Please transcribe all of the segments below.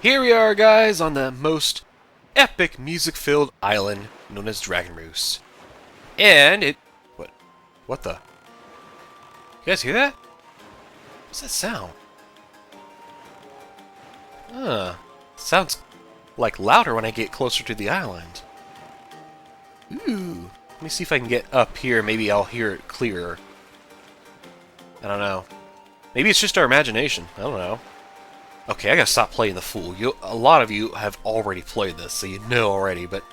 Here we are, guys, on the most epic music-filled island known as Dragon Roost. And it... What the? You guys hear that? What's that sound? Sounds like louder when I get closer to the island. Ooh. Let me see if I can get up here. Maybe I'll hear it clearer. I don't know. Maybe it's just our imagination. I don't know. Okay, I gotta stop playing the fool. A lot of you have already played this, so you know already, but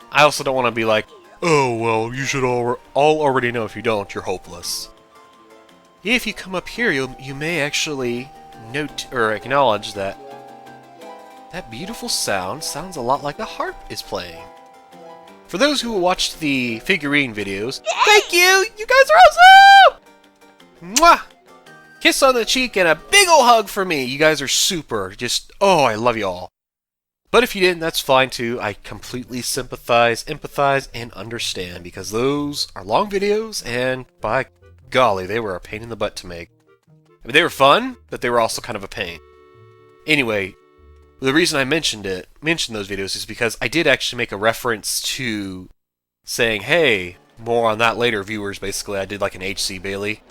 I also don't want to be like, oh, well, you should all already know. If you don't, you're hopeless. If you come up here, you may actually note or acknowledge that that beautiful sound sounds a lot like a harp is playing. For those who watched the figurine videos, thank you! You guys are awesome! Mwah! Kiss on the cheek and a big ol' hug for me. You guys are super. Just, oh, I love you all. But if you didn't, that's fine too. I completely sympathize, empathize, and understand, because those are long videos, and by golly, they were a pain in the butt to make. I mean, they were fun, but they were also kind of a pain. Anyway, the reason I mentioned those videos is because I did actually make a reference to saying, hey, more on that later, viewers. Basically, I did like an H.C. Bailey.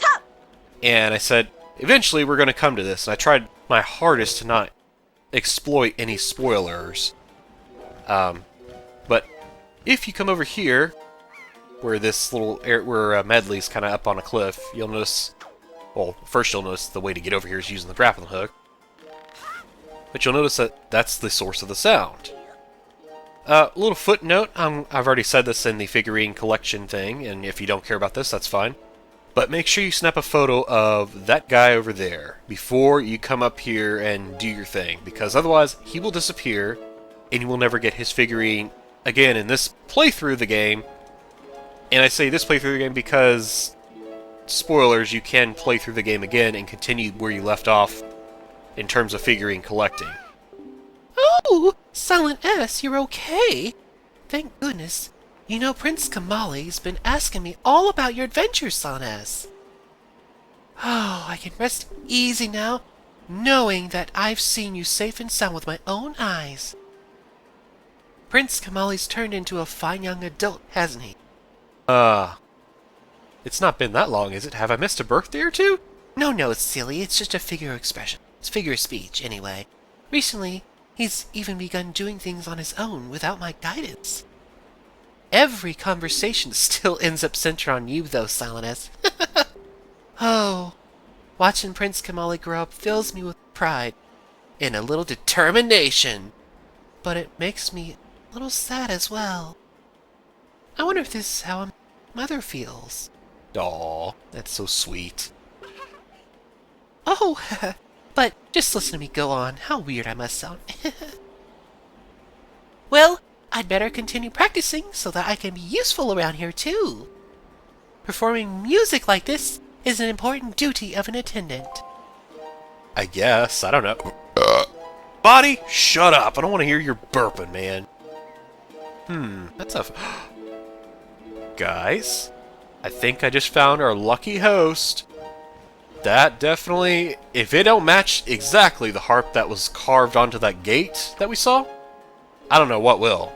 And I said, eventually we're going to come to this. And I tried my hardest to not exploit any spoilers. But if you come over here, where this little where Medli's kind of up on a cliff, you'll notice. Well, first you'll notice the way to get over here is using the grappling hook. But you'll notice that that's the source of the sound. A little footnote. I've already said this in the figurine collection thing, and if you don't care about this, that's fine. But make sure you snap a photo of that guy over there before you come up here and do your thing, because otherwise he will disappear and you will never get his figurine again in this playthrough of the game. And I say this playthrough of the game because, spoilers, you can play through the game again and continue where you left off in terms of figurine collecting. Oh, Silent S, you're okay? Thank goodness. You know, Prince Kamali's been asking me all about your adventures, Silent S. Oh, I can rest easy now, knowing that I've seen you safe and sound with my own eyes. Prince Kamali's turned into a fine young adult, hasn't he? It's not been that long, is it? Have I missed a birthday or two? No, it's silly. It's just a figure of expression. It's figure of speech, anyway. Recently, he's even begun doing things on his own without my guidance. Every conversation still ends up centered on you, though, Silent S. Oh, watching Prince Kamali grow up fills me with pride and a little determination. But it makes me a little sad as well. I wonder if this is how a mother feels. Aw, that's so sweet. Oh, but just listen to me go on. How weird I must sound. Well, I'd better continue practicing so that I can be useful around here, too. Performing music like this is an important duty of an attendant. I guess. I don't know. Body, shut up. I don't want to hear your burping, man. That's a... Guys, I think I just found our lucky host. That definitely... If it don't match exactly the harp that was carved onto that gate that we saw, I don't know what will.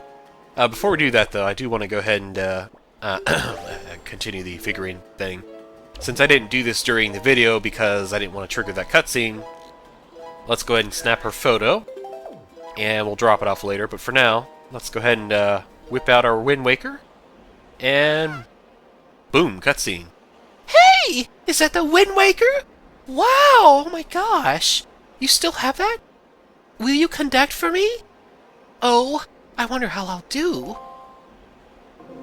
Before we do that, though, I do want to go ahead and continue the figurine thing. Since I didn't do this during the video because I didn't want to trigger that cutscene, let's go ahead and snap her photo, and we'll drop it off later. But for now, let's go ahead and whip out our Wind Waker, and boom, cutscene. Hey! Is that the Wind Waker? Wow! Oh my gosh! You still have that? Will you conduct for me? Oh, I wonder how I'll do.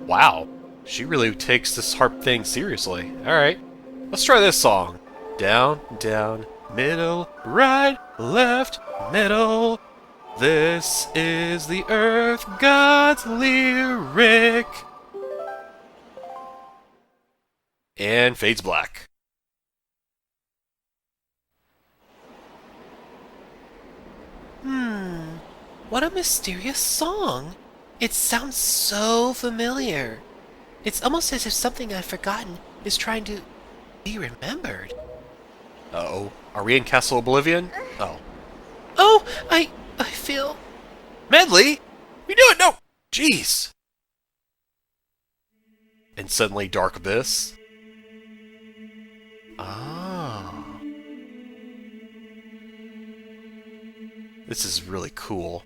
Wow, she really takes this harp thing seriously. Alright, let's try this song. Down, down, middle, right, left, middle. This is the Earth God's lyric. And fades black. What a mysterious song. It sounds so familiar. It's almost as if something I've forgotten is trying to be remembered. Uh-oh. Are we in Castle Oblivion? Oh. Oh, I feel real. Medli? We do it! No! Jeez! And suddenly Dark Abyss. Ah. This is really cool.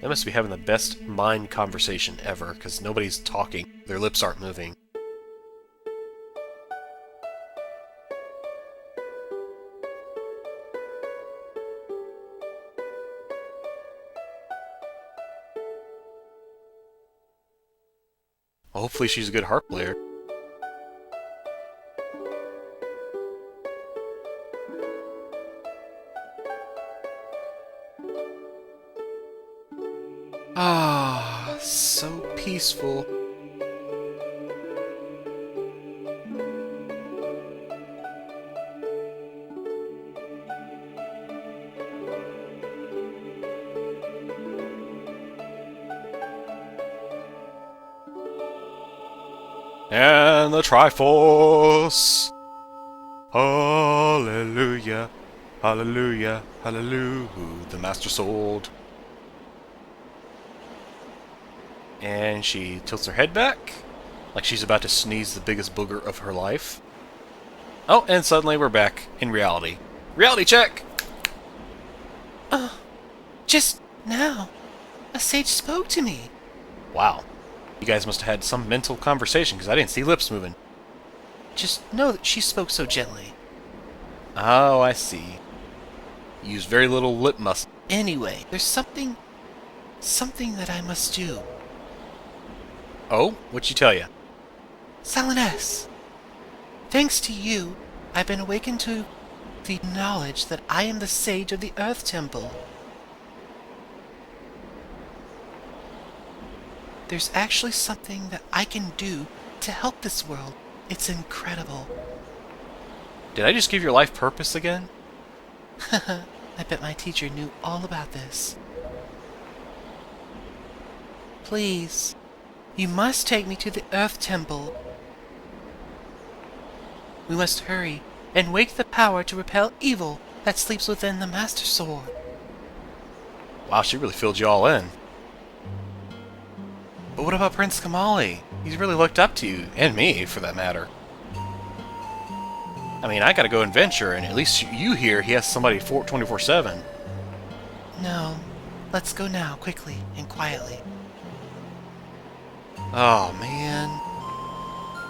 They must be having the best mind conversation ever, because nobody's talking. Their lips aren't moving. Hopefully she's a good harp player. Ah, so peaceful. And the Triforce! Hallelujah, hallelujah, hallelujah, the Master Sword. And she tilts her head back, like she's about to sneeze the biggest booger of her life. Oh, and suddenly we're back in reality. Reality check! Just now, a sage spoke to me. Wow. You guys must have had some mental conversation, because I didn't see lips moving. Just know that she spoke so gently. Oh, I see. You use very little lip muscle. Anyway, there's something that I must do. Oh? What'd she tell you? Silent S, thanks to you, I've been awakened to the knowledge that I am the sage of the Earth Temple. There's actually something that I can do to help this world. It's incredible. Did I just give your life purpose again? I bet my teacher knew all about this. Please, you must take me to the Earth Temple. We must hurry and wake the power to repel evil that sleeps within the Master Sword. Wow, she really filled you all in. But what about Prince Kamali? He's really looked up to you, and me, for that matter. I mean, I gotta go and venture, and at least you hear he has somebody 24/7. No, let's go now, quickly and quietly. Oh, man.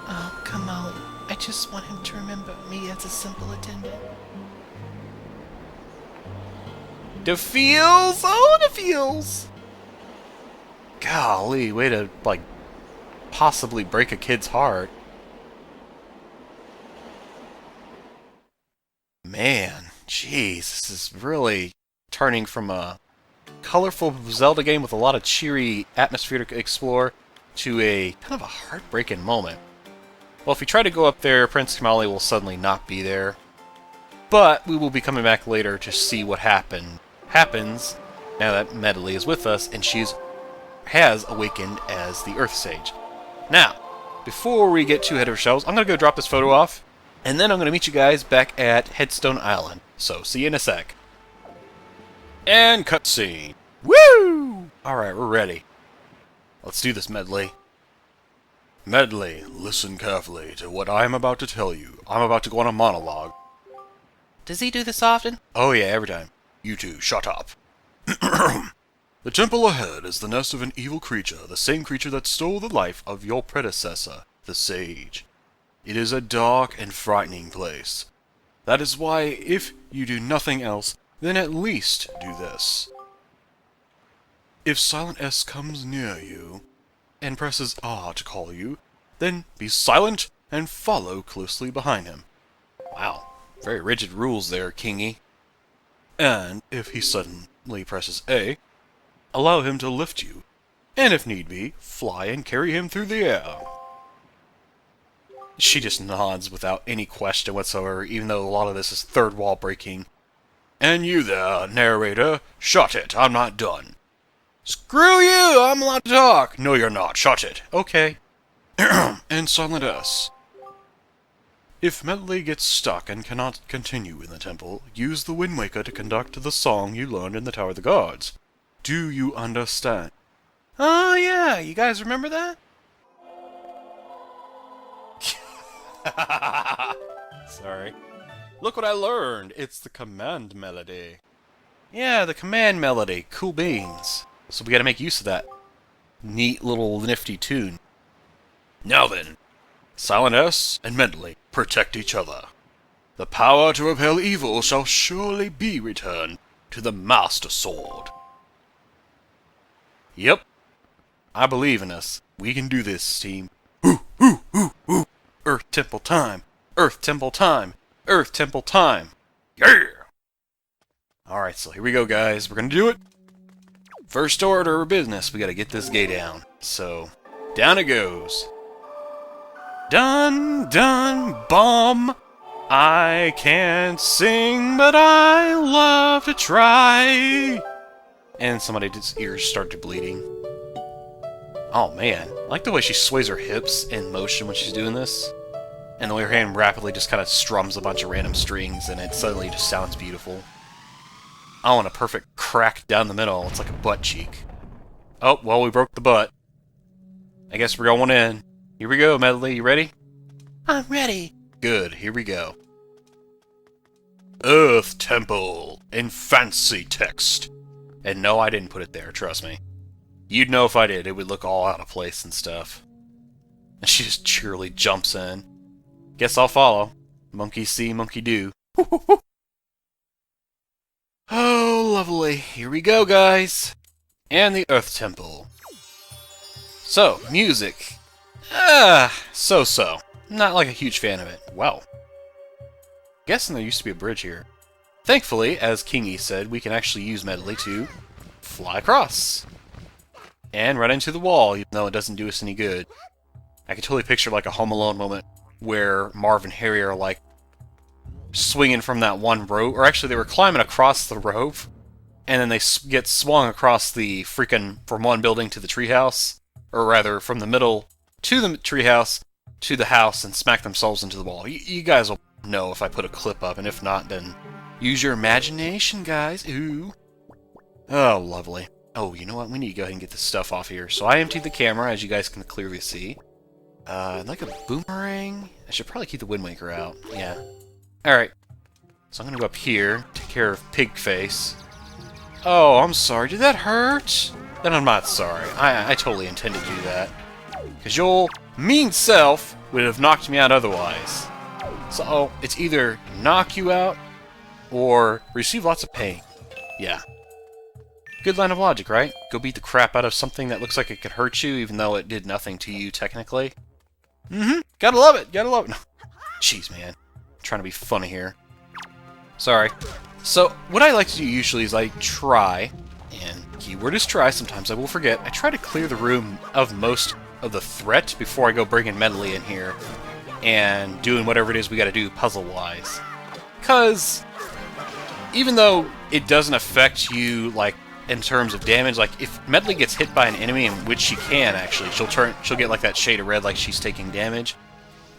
Oh, Kamali, I just want him to remember me as a simple attendant. The feels! Oh, the feels! Golly, way to, like, possibly break a kid's heart. Man, jeez, this is really turning from a colorful Zelda game with a lot of cheery atmosphere to explore to a kind of a heartbreaking moment. Well, if we try to go up there, Prince Kamali will suddenly not be there. But we will be coming back later to see what happens now that Medli is with us and has awakened as the Earth Sage. Now, before we get too ahead of ourselves, I'm going to go drop this photo off, and then I'm going to meet you guys back at Headstone Island. So, see you in a sec. And cutscene. Woo! Alright, we're ready. Let's do this, Medli. Medli, listen carefully to what I am about to tell you. I'm about to go on a monologue. Does he do this often? Oh yeah, every time. You two, shut up. The temple ahead is the nest of an evil creature, the same creature that stole the life of your predecessor, the sage. It is a dark and frightening place. That is why, if you do nothing else, then at least do this. If Silent S comes near you, and presses R to call you, then be silent and follow closely behind him. Wow, very rigid rules there, Kingy. And if he suddenly presses A, allow him to lift you, and if need be, fly and carry him through the air. She just nods without any question whatsoever, even though a lot of this is third wall breaking. And you there, narrator, shut it, I'm not done. Screw you, I'm allowed to talk. No, you're not, shut it. Okay. And Silent S. If Medli gets stuck and cannot continue in the temple, use the Wind Waker to conduct the song you learned in the Tower of the Gods. Do you understand? Oh yeah, you guys remember that? Sorry. Look what I learned! It's the command melody. Yeah, the command melody. Cool beans. So we gotta make use of that neat little nifty tune. Now then, Silent S and Medli protect each other. The power to repel evil shall surely be returned to the Master Sword. Yep. I believe in us. We can do this, team. Ooh, ooh, ooh, ooh. Earth Temple time. Earth Temple time. Earth Temple time. Yeah! Alright, so here we go, guys. We're gonna do it. First order of business, we gotta get this gate down. So, down it goes. Dun, dun, bum. I can't sing, but I love to try. And somebody's ears started bleeding. Oh man, I like the way she sways her hips in motion when she's doing this. And the way her hand rapidly just kind of strums a bunch of random strings and it suddenly just sounds beautiful. I want a perfect crack down the middle. It's like a butt cheek. Oh, well, we broke the butt. I guess we're going in. Here we go, Medli. You ready? I'm ready. Good, here we go. Earth Temple in fancy text. And no, I didn't put it there, trust me. You'd know if I did, it would look all out of place and stuff. And she just cheerily jumps in. Guess I'll follow. Monkey see, monkey do. Oh, lovely. Here we go, guys. And the Earth Temple. So, music. So-so. Not like a huge fan of it. Wow. Guessing there used to be a bridge here. Thankfully, as Kingy said, we can actually use Medli to fly across. And run into the wall, even though it doesn't do us any good. I can totally picture like a Home Alone moment where Marv and Harry are like swinging from that one rope, or actually they were climbing across the rope, and then they get swung across the freaking, from one building to the treehouse, or rather from the middle to the treehouse to the house and smack themselves into the wall. You guys will know if I put a clip up, and if not, then use your imagination, guys. Ooh. Oh, lovely. Oh, you know what? We need to go ahead and get this stuff off here. So I emptied the camera, as you guys can clearly see. Like a boomerang? I should probably keep the Wind Waker out. Yeah. Alright. So I'm gonna go up here, take care of Pigface. Oh, I'm sorry. Did that hurt? Then I'm not sorry. I totally intended to do that. Because your mean self would have knocked me out otherwise. So, it's either knock you out, or receive lots of pain. Yeah. Good line of logic, right? Go beat the crap out of something that looks like it could hurt you, even though it did nothing to you, technically. Mm-hmm. Gotta love it. Gotta love it. No. Jeez, man. I'm trying to be funny here. Sorry. So, what I like to do usually is I try, and keyword is try, sometimes I will forget, I try to clear the room of most of the threat before I go bringing Medli in here and doing whatever it is we gotta do puzzle-wise. Because even though it doesn't affect you, like, in terms of damage, like, if Medli gets hit by an enemy, in which she can, actually, she'll get, like, that shade of red like she's taking damage,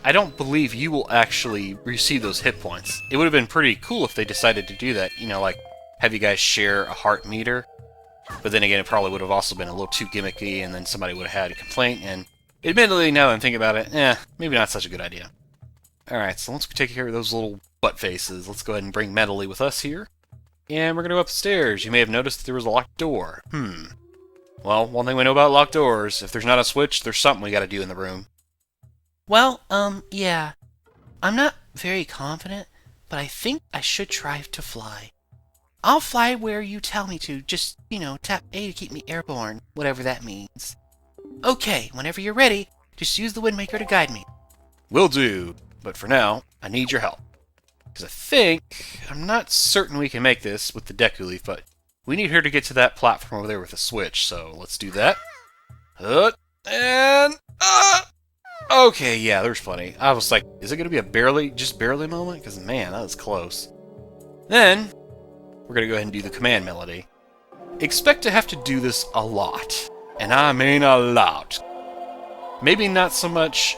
I don't believe you will actually receive those hit points. It would have been pretty cool if they decided to do that, you know, like, have you guys share a heart meter, but then again, it probably would have also been a little too gimmicky, and then somebody would have had a complaint, and admittedly, now that I'm thinking about it, maybe not such a good idea. Alright, so once we take care of those little butt faces, let's go ahead and bring Medli with us here. And we're going to go up the stairs. You may have noticed that there was a locked door. Well, one thing we know about locked doors, if there's not a switch, there's something we got to do in the room. Well, yeah. I'm not very confident, but I think I should try to fly. I'll fly where you tell me to, just, you know, tap A to keep me airborne, whatever that means. Okay, whenever you're ready, just use the Wind Waker to guide me. Will do, but for now, I need your help. Because I'm not certain we can make this with the Deku Leaf, but we need her to get to that platform over there with a switch, so let's do that. Okay, yeah, there's plenty. I was like, is it going to be a just barely moment? Because, man, that was close. Then, we're going to go ahead and do the command melody. Expect to have to do this a lot. And I mean a lot. Maybe not so much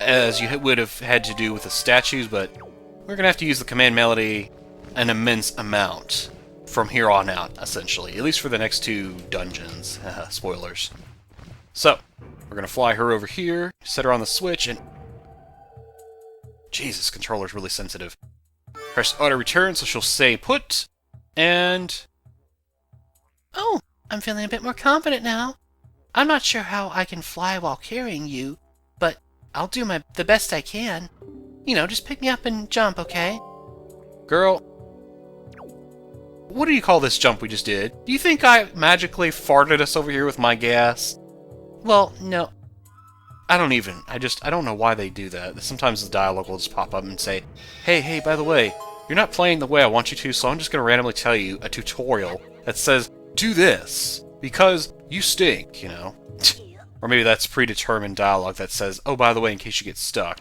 as you would have had to do with the statues, but we're going to have to use the command melody an immense amount from here on out, essentially. At least for the next 2 dungeons. Spoilers. So, we're going to fly her over here, set her on the switch, and... Jesus, controller's really sensitive. Press auto return so she'll stay put, and... Oh, I'm feeling a bit more confident now. I'm not sure how I can fly while carrying you, but I'll do the best I can. You know, just pick me up and jump, okay? Girl, what do you call this jump we just did? Do you think I magically farted us over here with my gas? Well, no. I don't know why they do that. Sometimes the dialogue will just pop up and say, hey, by the way, you're not playing the way I want you to, so I'm just going to randomly tell you a tutorial that says, do this, because you stink, you know? Or maybe that's predetermined dialogue that says, oh, by the way, in case you get stuck.